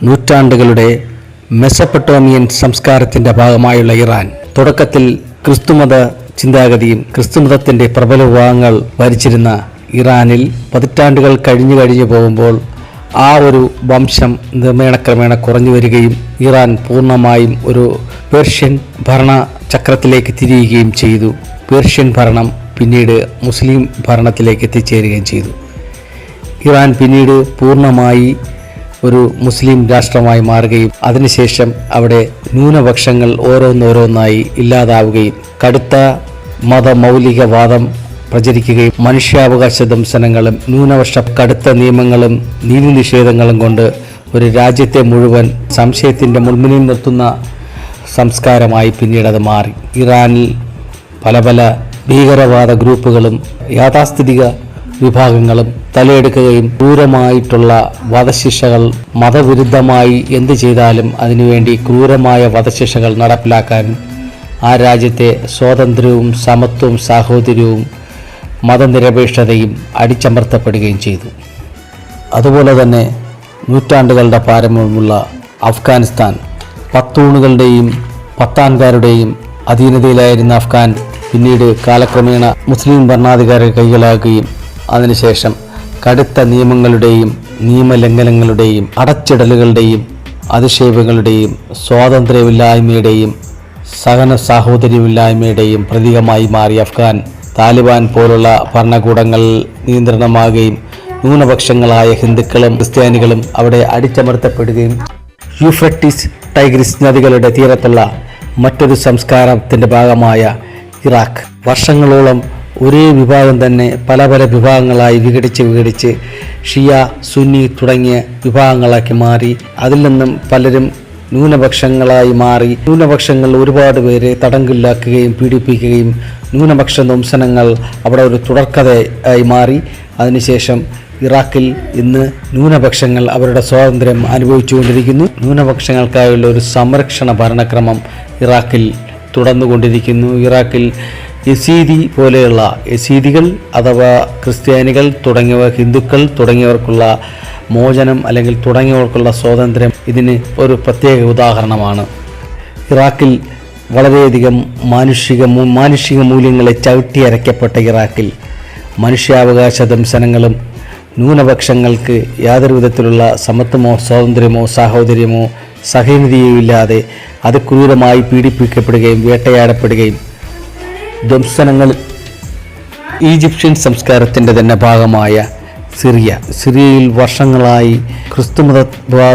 നൂറ്റാണ്ടുകളുടെ മെസപ്പൊട്ടോമിയൻ സംസ്കാരത്തിൻ്റെ ഭാഗമായുള്ള ഇറാൻ തുടക്കത്തിൽ ക്രിസ്തുമത ചിന്താഗതിയും ക്രിസ്തുമതത്തിൻ്റെ പ്രബല വിഭാഗങ്ങൾ ഭരിച്ചിരുന്ന ഇറാനിൽ പതിറ്റാണ്ടുകൾ കഴിഞ്ഞു പോകുമ്പോൾ ആ ഒരു വംശം ക്രമേണ കുറഞ്ഞു വരികയും ഇറാൻ പൂർണ്ണമായും ഒരു പേർഷ്യൻ ഭരണ ചക്രത്തിലേക്ക് തിരിയുകയും ചെയ്തു. പേർഷ്യൻ ഭരണം പിന്നീട് മുസ്ലിം ഭരണത്തിലേക്ക് എത്തിച്ചേരുകയും ചെയ്തു. ഇറാൻ പിന്നീട് പൂർണ്ണമായി ഒരു മുസ്ലിം രാഷ്ട്രമായി മാറുകയും അതിനുശേഷം അവിടെ ന്യൂനപക്ഷങ്ങൾ ഓരോന്നോരോന്നായി ഇല്ലാതാവുകയും കടുത്ത മതമൗലികവാദം പ്രചരിക്കുകയും മനുഷ്യാവകാശ ദംശനങ്ങളും ന്യൂനപക്ഷ കടുത്ത നിയമങ്ങളും നീതി നിഷേധങ്ങളും കൊണ്ട് ഒരു രാജ്യത്തെ മുഴുവൻ സംശയത്തിൻ്റെ മുൾമുനയിൽ നിർത്തുന്ന സംസ്കാരമായി പിന്നീട് അത് മാറി. ഇറാനിൽ പല ഭീകരവാദ ഗ്രൂപ്പുകളും യാഥാസ്ഥിതിക വിഭാഗങ്ങളും തലയെടുക്കുകയും ക്രൂരമായിട്ടുള്ള വധശിക്ഷകൾ മതവിരുദ്ധമായി എന്ത് ചെയ്താലും അതിനുവേണ്ടി ക്രൂരമായ വധശിക്ഷകൾ നടപ്പിലാക്കാനും ആ രാജ്യത്തെ സ്വാതന്ത്ര്യവും സമത്വവും സാഹോദര്യവും മതനിരപേക്ഷതയും അടിച്ചമർത്തപ്പെടുകയും ചെയ്തു. അതുപോലെ തന്നെ നൂറ്റാണ്ടുകളുടെ പാരമ്പര്യമുള്ള അഫ്ഗാനിസ്ഥാൻ പത്തൂണുകളുടെയും പത്താൻകാരുടെയും അധീനതയിലായിരുന്ന അഫ്ഗാൻ പിന്നീട് കാലക്രമേണ മുസ്ലിം ഭരണാധികാരികൾ കൈകളാക്കുകയും അതിനുശേഷം കടുത്ത നിയമങ്ങളുടെയും നിയമലംഘനങ്ങളുടെയും അടച്ചിടലുകളുടെയും അധിക്ഷേപങ്ങളുടെയും സ്വാതന്ത്ര്യമില്ലായ്മയുടെയും സഹന സാഹോദര്യമില്ലായ്മയുടെയും പ്രതീകമായി മാറിയ അഫ്ഗാൻ താലിബാൻ പോലുള്ള ഭരണകൂടങ്ങൾ നിയന്ത്രണമാകുകയും ന്യൂനപക്ഷങ്ങളായ ഹിന്ദുക്കളും ക്രിസ്ത്യാനികളും അവിടെ അടിച്ചമർത്തപ്പെടുകയും യൂഫ്രട്ടീസ് ടൈഗ്രിസ് നദികളുടെ തീരത്തുള്ള മറ്റൊരു സംസ്കാരത്തിൻ്റെ ഭാഗമായ ഇറാഖ് വർഷങ്ങളോളം ഒരേ വിഭാഗം തന്നെ പല വിഭാഗങ്ങളായി വിഘടിച്ച് ഷിയ സുന്നി തുടങ്ങിയ വിഭാഗങ്ങളാക്കി മാറി. അതിൽ നിന്നും പലരും ന്യൂനപക്ഷങ്ങളായി മാറി. ന്യൂനപക്ഷങ്ങൾ ഒരുപാട് പേരെ തടങ്കലിലാക്കുകയും പീഡിപ്പിക്കുകയും ന്യൂനപക്ഷ ദംശനങ്ങൾ അവിടെ ഒരു തുടർക്കഥയായി മാറി. അതിനുശേഷം ഇറാഖിൽ ഇന്ന് ന്യൂനപക്ഷങ്ങൾ അവരുടെ സ്വാതന്ത്ര്യം അനുഭവിച്ചുകൊണ്ടിരിക്കുന്നു. ന്യൂനപക്ഷങ്ങൾക്കായുള്ള ഒരു സംരക്ഷണ ഭരണക്രമം ഇറാഖിൽ തുടർന്നുകൊണ്ടിരിക്കുന്നു. ഇറാഖിൽ യസീദി പോലെയുള്ള യസീദികൾ അഥവാ ക്രിസ്ത്യാനികൾ തുടങ്ങിയവ ഹിന്ദുക്കൾ തുടങ്ങിയവർക്കുള്ള മോചനം അല്ലെങ്കിൽ തുടങ്ങിയവർക്കുള്ള സ്വാതന്ത്ര്യം ഇതിന് ഒരു പ്രത്യേക ഉദാഹരണമാണ്. ഇറാഖിൽ വളരെയധികം മാനുഷിക മൂല്യങ്ങളെ ചവിട്ടിയരയ്ക്കപ്പെട്ട ഇറാഖിൽ മനുഷ്യാവകാശ ദംശനങ്ങളും ന്യൂനപക്ഷങ്ങൾക്ക് യാതൊരു വിധത്തിലുള്ള സമത്വമോ സ്വാതന്ത്ര്യമോ സാഹോദര്യമോ സഹനീയതയോ ഇല്ലാതെ അതിക്രൂരമായി പീഡിപ്പിക്കപ്പെടുകയും വേട്ടയാടപ്പെടുകയും ദംശനങ്ങൾ ഈജിപ്ഷ്യൻ സംസ്കാരത്തിൻ്റെ തന്നെ ഭാഗമായ സിറിയയിൽ വർഷങ്ങളായി ക്രിസ്തുമത